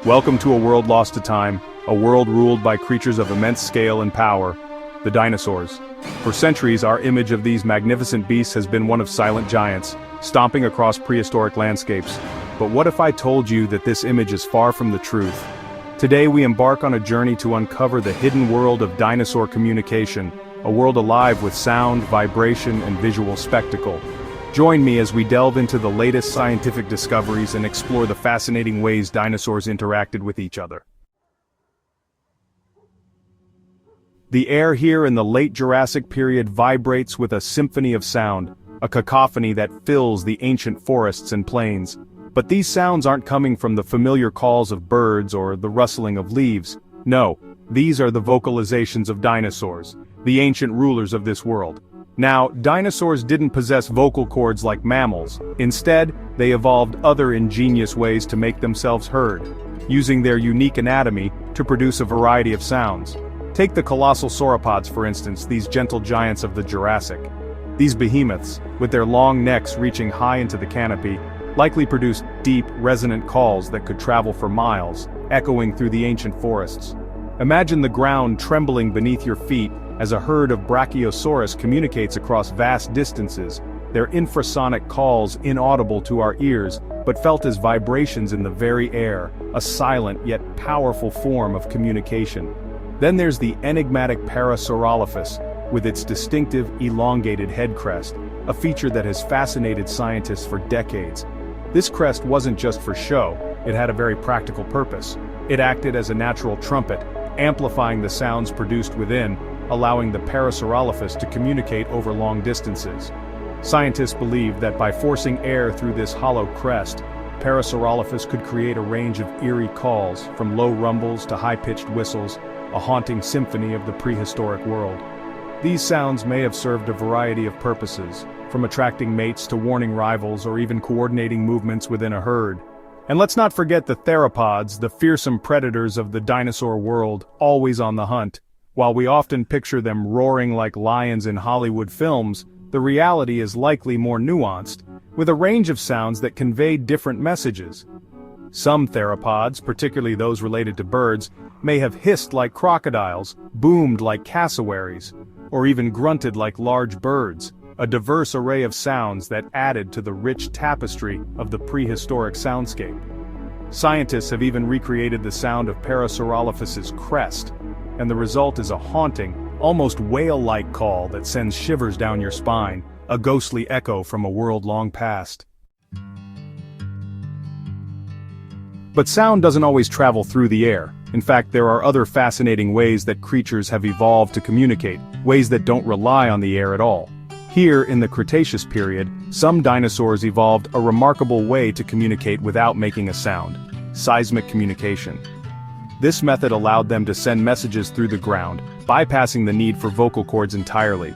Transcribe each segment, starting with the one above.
Welcome to a world lost to time, a world ruled by creatures of immense scale and power, the dinosaurs. For centuries, our image of these magnificent beasts has been one of silent giants, stomping across prehistoric landscapes. But what if I told you that this image is far from the truth? Today we embark on a journey to uncover the hidden world of dinosaur communication, a world alive with sound, vibration, and visual spectacle. Join me as we delve into the latest scientific discoveries and explore the fascinating ways dinosaurs interacted with each other. The air here in the late Jurassic period vibrates with a symphony of sound, a cacophony that fills the ancient forests and plains. But these sounds aren't coming from the familiar calls of birds or the rustling of leaves. No, these are the vocalizations of dinosaurs, the ancient rulers of this world. Now, dinosaurs didn't possess vocal cords like mammals. Instead, they evolved other ingenious ways to make themselves heard, using their unique anatomy to produce a variety of sounds. Take the colossal sauropods, for instance, these gentle giants of the Jurassic. These behemoths, with their long necks reaching high into the canopy, likely produced deep, resonant calls that could travel for miles, echoing through the ancient forests. Imagine the ground trembling beneath your feet as a herd of Brachiosaurus communicates across vast distances, their infrasonic calls inaudible to our ears, but felt as vibrations in the very air, a silent yet powerful form of communication. Then there's the enigmatic Parasaurolophus, with its distinctive, elongated head crest, a feature that has fascinated scientists for decades. This crest wasn't just for show, it had a very practical purpose. It acted as a natural trumpet, amplifying the sounds produced within, allowing the Parasaurolophus to communicate over long distances. Scientists believe that by forcing air through this hollow crest, Parasaurolophus could create a range of eerie calls, from low rumbles to high-pitched whistles, a haunting symphony of the prehistoric world. These sounds may have served a variety of purposes, from attracting mates to warning rivals or even coordinating movements within a herd. And let's not forget the theropods, the fearsome predators of the dinosaur world, always on the hunt. While we often picture them roaring like lions in Hollywood films, the reality is likely more nuanced, with a range of sounds that convey different messages. Some theropods, particularly those related to birds, may have hissed like crocodiles, boomed like cassowaries, or even grunted like large birds, a diverse array of sounds that added to the rich tapestry of the prehistoric soundscape. Scientists have even recreated the sound of Parasaurolophus's crest, and the result is a haunting, almost whale-like call that sends shivers down your spine, a ghostly echo from a world long past. But sound doesn't always travel through the air. In fact, there are other fascinating ways that creatures have evolved to communicate, ways that don't rely on the air at all. Here, in the Cretaceous period, some dinosaurs evolved a remarkable way to communicate without making a sound: seismic communication. This method allowed them to send messages through the ground, bypassing the need for vocal cords entirely.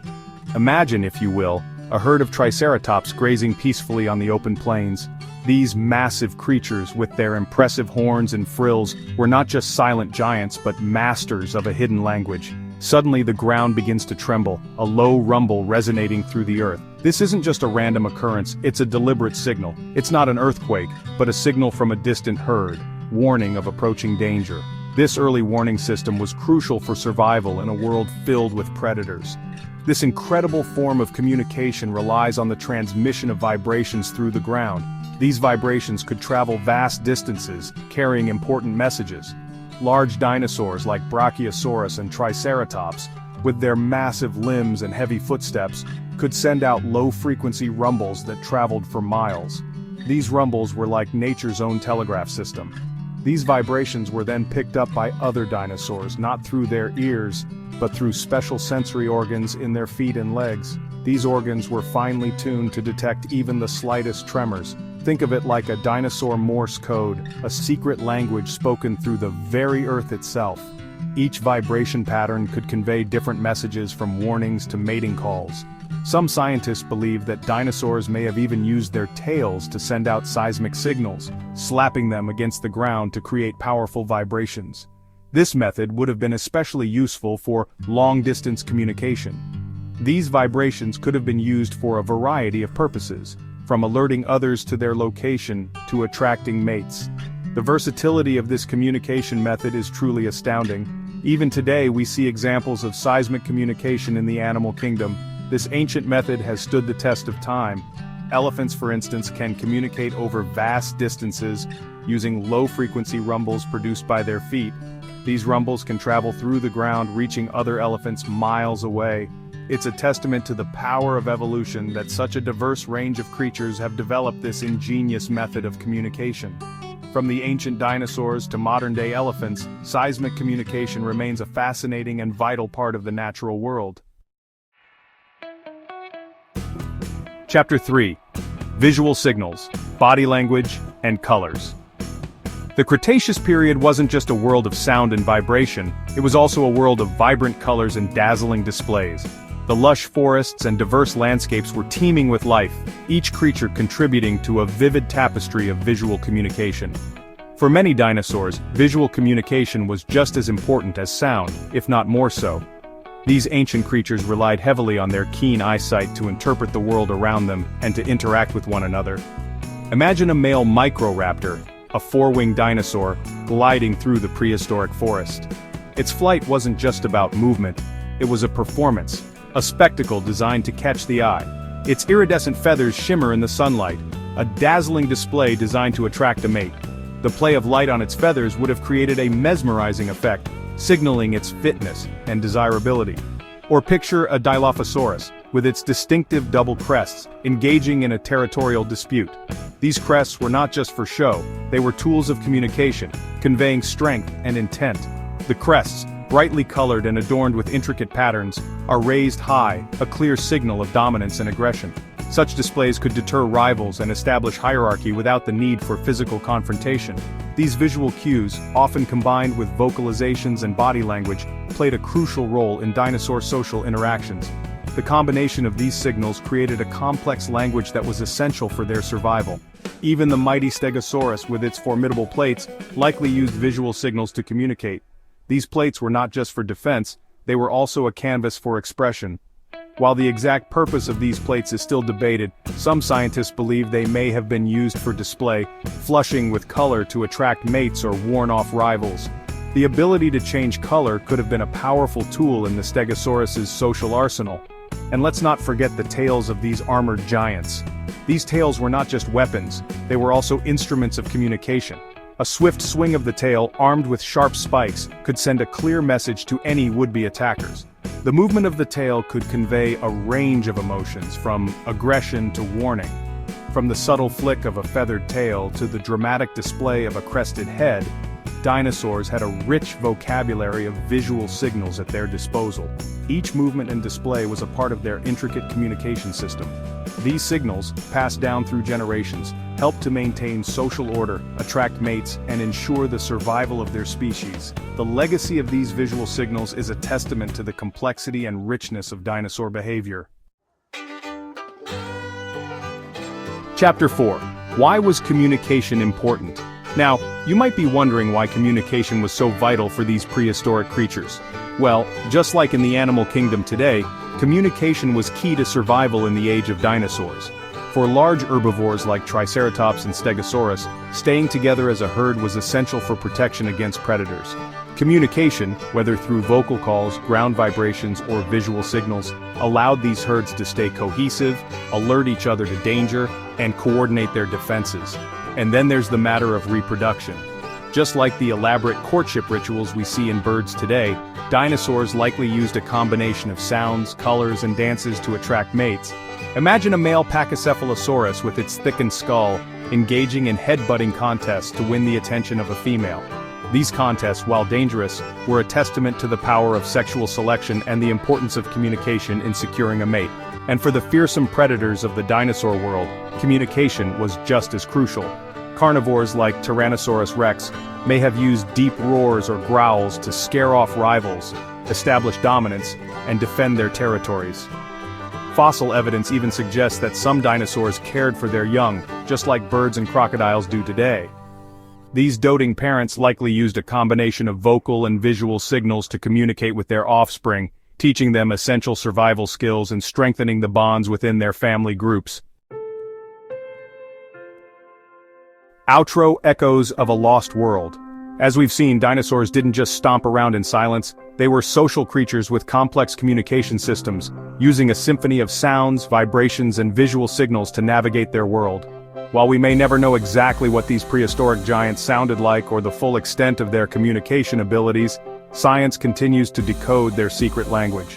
Imagine, if you will, a herd of triceratops grazing peacefully on the open plains. These massive creatures, with their impressive horns and frills, were not just silent giants but masters of a hidden language. Suddenly the ground begins to tremble, a low rumble resonating through the earth. This isn't just a random occurrence, it's a deliberate signal. It's not an earthquake, but a signal from a distant herd, warning of approaching danger. This early warning system was crucial for survival in a world filled with predators. This incredible form of communication relies on the transmission of vibrations through the ground. These vibrations could travel vast distances, carrying important messages. Large dinosaurs like Brachiosaurus and Triceratops, with their massive limbs and heavy footsteps, could send out low-frequency rumbles that traveled for miles. These rumbles were like nature's own telegraph system. These vibrations were then picked up by other dinosaurs, not through their ears, but through special sensory organs in their feet and legs. These organs were finely tuned to detect even the slightest tremors. Think of it like a dinosaur Morse code, a secret language spoken through the very earth itself. Each vibration pattern could convey different messages, from warnings to mating calls. Some scientists believe that dinosaurs may have even used their tails to send out seismic signals, slapping them against the ground to create powerful vibrations. This method would have been especially useful for long-distance communication. These vibrations could have been used for a variety of purposes, from alerting others to their location to attracting mates. The versatility of this communication method is truly astounding. Even today we see examples of seismic communication in the animal kingdom. This ancient method has stood the test of time. Elephants, for instance, can communicate over vast distances using low-frequency rumbles produced by their feet. These rumbles can travel through the ground, reaching other elephants miles away. It's a testament to the power of evolution that such a diverse range of creatures have developed this ingenious method of communication. From the ancient dinosaurs to modern-day elephants, seismic communication remains a fascinating and vital part of the natural world. Chapter 3. Visual signals, body language, and colors. The Cretaceous period wasn't just a world of sound and vibration, it was also a world of vibrant colors and dazzling displays. The lush forests and diverse landscapes were teeming with life, each creature contributing to a vivid tapestry of visual communication. For many dinosaurs, visual communication was just as important as sound, if not more so. These ancient creatures relied heavily on their keen eyesight to interpret the world around them and to interact with one another. Imagine a male microraptor, a four-winged dinosaur, gliding through the prehistoric forest. Its flight wasn't just about movement, it was a performance, a spectacle designed to catch the eye. Its iridescent feathers shimmer in the sunlight, a dazzling display designed to attract a mate. The play of light on its feathers would have created a mesmerizing effect, signaling its fitness and desirability. Or picture a Dilophosaurus, with its distinctive double crests, engaging in a territorial dispute. These crests were not just for show, they were tools of communication, conveying strength and intent. The crests, brightly colored and adorned with intricate patterns, are raised high, a clear signal of dominance and aggression. Such displays could deter rivals and establish hierarchy without the need for physical confrontation. These visual cues, often combined with vocalizations and body language, played a crucial role in dinosaur social interactions. The combination of these signals created a complex language that was essential for their survival. Even the mighty Stegosaurus with its formidable plates likely used visual signals to communicate. These plates were not just for defense, they were also a canvas for expression. While the exact purpose of these plates is still debated, some scientists believe they may have been used for display, flushing with color to attract mates or warn off rivals. The ability to change color could have been a powerful tool in the Stegosaurus's social arsenal. And let's not forget the tails of these armored giants. These tails were not just weapons, they were also instruments of communication. A swift swing of the tail, armed with sharp spikes, could send a clear message to any would-be attackers. The movement of the tail could convey a range of emotions, from aggression to warning. From the subtle flick of a feathered tail to the dramatic display of a crested head, dinosaurs had a rich vocabulary of visual signals at their disposal. Each movement and display was a part of their intricate communication system. These signals, passed down through generations, helped to maintain social order, attract mates, and ensure the survival of their species. The legacy of these visual signals is a testament to the complexity and richness of dinosaur behavior. Chapter 4. Why was communication important? Now, you might be wondering why communication was so vital for these prehistoric creatures. Well, just like in the animal kingdom today, communication was key to survival in the age of dinosaurs. For large herbivores like Triceratops and Stegosaurus, staying together as a herd was essential for protection against predators. Communication, whether through vocal calls, ground vibrations, or visual signals, allowed these herds to stay cohesive, alert each other to danger, and coordinate their defenses. And then there's the matter of reproduction. Just like the elaborate courtship rituals we see in birds today, dinosaurs likely used a combination of sounds, colors, and dances to attract mates. Imagine a male Pachycephalosaurus with its thickened skull, engaging in headbutting contests to win the attention of a female. These contests, while dangerous, were a testament to the power of sexual selection and the importance of communication in securing a mate. And for the fearsome predators of the dinosaur world, communication was just as crucial. Carnivores like Tyrannosaurus rex may have used deep roars or growls to scare off rivals, establish dominance, and defend their territories. Fossil evidence even suggests that some dinosaurs cared for their young, just like birds and crocodiles do today. These doting parents likely used a combination of vocal and visual signals to communicate with their offspring, teaching them essential survival skills and strengthening the bonds within their family groups. Outro echoes of a lost world. As we've seen, dinosaurs didn't just stomp around in silence, they were social creatures with complex communication systems, using a symphony of sounds, vibrations, and visual signals to navigate their world. While we may never know exactly what these prehistoric giants sounded like or the full extent of their communication abilities, science continues to decode their secret language.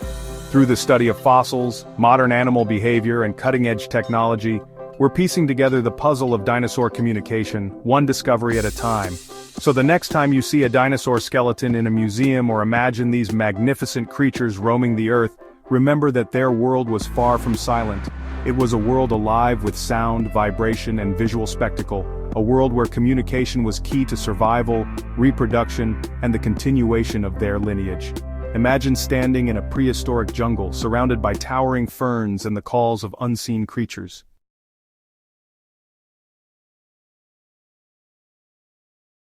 Through the study of fossils, modern animal behavior, and cutting-edge technology, we're piecing together the puzzle of dinosaur communication, one discovery at a time. So the next time you see a dinosaur skeleton in a museum or imagine these magnificent creatures roaming the earth, remember that their world was far from silent. It was a world alive with sound, vibration, and visual spectacle, a world where communication was key to survival, reproduction, and the continuation of their lineage. Imagine standing in a prehistoric jungle surrounded by towering ferns and the calls of unseen creatures.